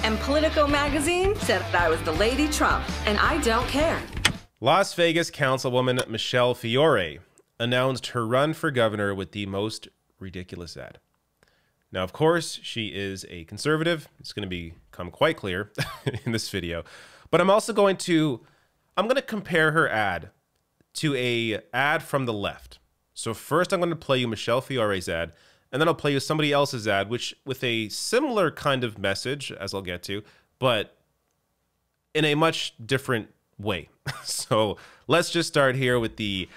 And Politico magazine said I was the Lady Trump, and I don't care. Las Vegas Councilwoman Michele Fiore announced her run for governor with the most ridiculous ad. Now, of course, she is a conservative. It's going to become quite clear in this video. But I'm also going to compare her ad to a ad from the left. So first I'm going to play you Michele Fiore's ad, and then I'll play you somebody else's ad, which with a similar kind of message, as I'll get to, but in a much different way. So let's just start here with the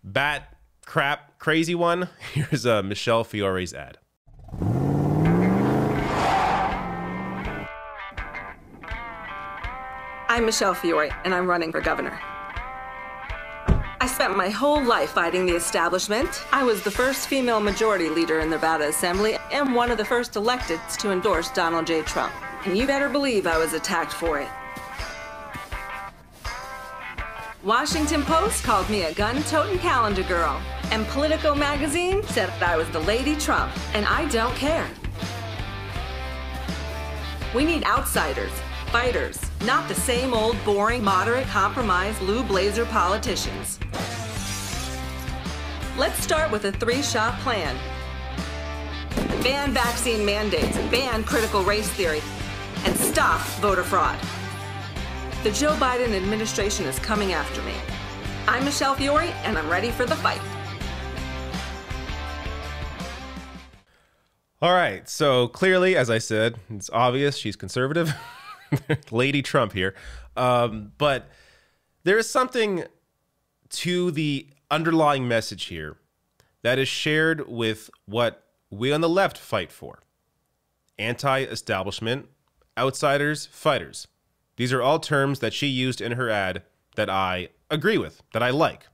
bat crap crazy one. Here's Michele Fiore's ad. I'm Michele Fiore, and I'm running for governor. I spent my whole life fighting the establishment. I was the first female majority leader in the Nevada Assembly and one of the first electeds to endorse Donald J. Trump. And you better believe I was attacked for it. Washington Post called me a gun-toting calendar girl. And Politico magazine said I was the Lady Trump, and I don't care. We need outsiders, fighters, not the same old boring, moderate, compromise, blue blazer politicians. Let's start with a three-shot plan. Ban vaccine mandates, ban critical race theory, and stop voter fraud. The Joe Biden administration is coming after me. I'm Michele Fiore, and I'm ready for the fight. All right, so clearly, as I said, it's obvious she's conservative. Lady Trump here. But there is something to the underlying message here that is shared with what we on the left fight for. Anti-establishment, outsiders, fighters. These are all terms that she used in her ad that I agree with, that I like.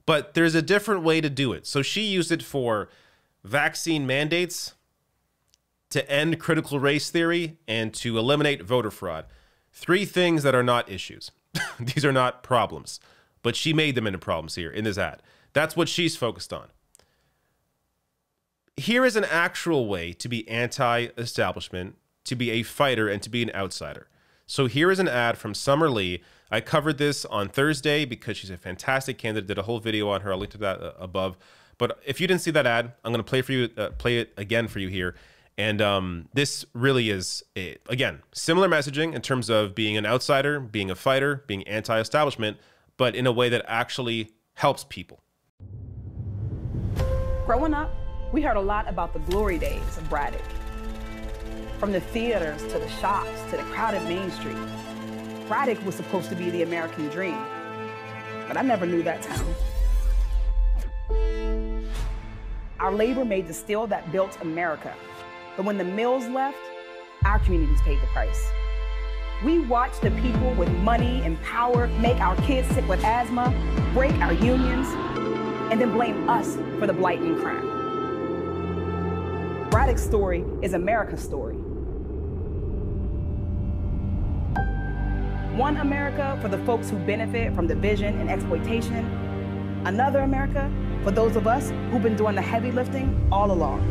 But there's a different way to do it. So she used it for vaccine mandates, to end critical race theory, and to eliminate voter fraud. Three things that are not issues. These are not problems. But she made them into problems here in this ad. That's what she's focused on. Here is an actual way to be anti-establishment, to be a fighter, and to be an outsider. So here is an ad from Summer Lee. I covered this on Thursday because she's a fantastic candidate. Did a whole video on her. I'll link to that above. But if you didn't see that ad, I'm going to play it again for you here. And this really is, again, similar messaging in terms of being an outsider, being a fighter, being anti-establishment, but in a way that actually helps people. Growing up, we heard a lot about the glory days of Braddock. From the theaters to the shops to the crowded Main Street. Braddock was supposed to be the American dream, but I never knew that town. Our labor made the steel that built America. But when the mills left, our communities paid the price. We watched the people with money and power make our kids sick with asthma, break our unions, and then blame us for the blight and crime. Braddock's story is America's story. One America for the folks who benefit from division and exploitation. Another America for those of us who've been doing the heavy lifting all along.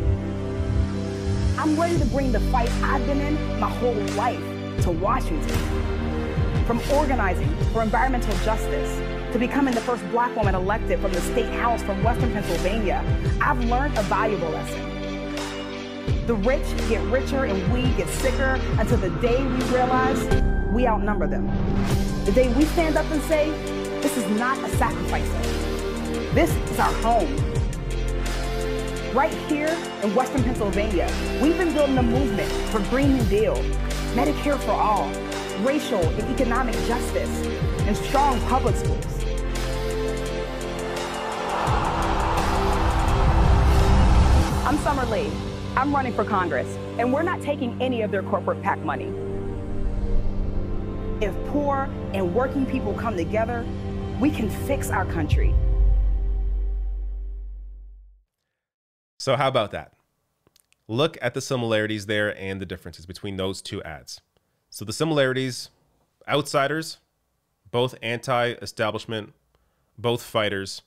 I'm ready to bring the fight I've been in my whole life to Washington. From organizing for environmental justice to becoming the first Black woman elected from the state house from Western Pennsylvania, I've learned a valuable lesson. The rich get richer and we get sicker until the day we realize we outnumber them. The day we stand up and say, this is not a sacrifice zone. This is our home. Right here in Western Pennsylvania, we've been building a movement for Green New Deal, Medicare for all, racial and economic justice, and strong public schools. I'm Summer Lee. I'm running for Congress, and we're not taking any of their corporate PAC money. If poor and working people come together, we can fix our country. So how about that? Look at the similarities there and the differences between those two ads. So the similarities, outsiders, both anti-establishment, both fighters,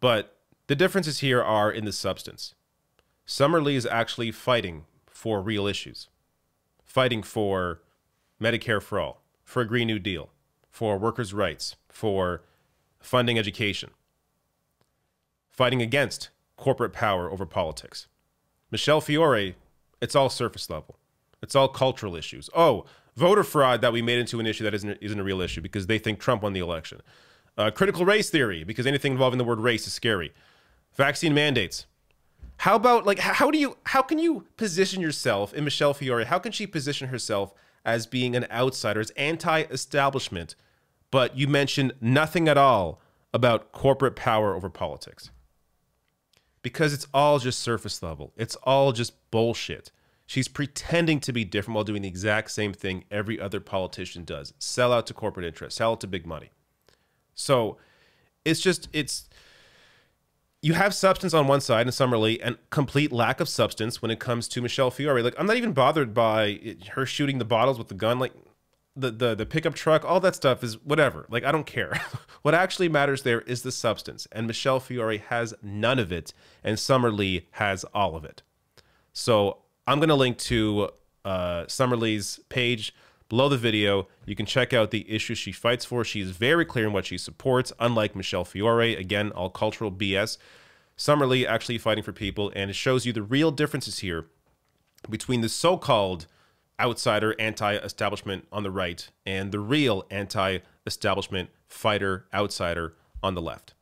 but the differences here are in the substance. Summer Lee is actually fighting for real issues, fighting for Medicare for all, for a Green New Deal, for workers' rights, for funding education, fighting against corporate power over politics. Michele Fiore, it's all surface level. It's all cultural issues. Oh, voter fraud that we made into an issue that isn't a real issue because they think Trump won the election. Critical race theory, because anything involving the word race is scary. Vaccine mandates. How about, like, how can you position yourself in Michele Fiore? How can she position herself as being an outsider, as anti-establishment, but you mention nothing at all about corporate power over politics? Because it's all just surface level. It's all just bullshit. She's pretending to be different while doing the exact same thing every other politician does. Sell out to corporate interests, sell out to big money. So you have substance on one side in Summerlee and complete lack of substance when it comes to Michele Fiore. Like, I'm not even bothered by her shooting the bottles with the gun. Like, the pickup truck, all that stuff is whatever. Like, I don't care. What actually matters there is the substance. And Michele Fiore has none of it, and Summerlee has all of it. So I'm going to link to Summerlee's page below the video. You can check out the issues she fights for. She is very clear in what she supports, unlike Michele Fiore. Again, all cultural BS. Summerlee actually fighting for people, and it shows you the real differences here between the so-called outsider anti-establishment on the right and the real anti-establishment fighter outsider on the left.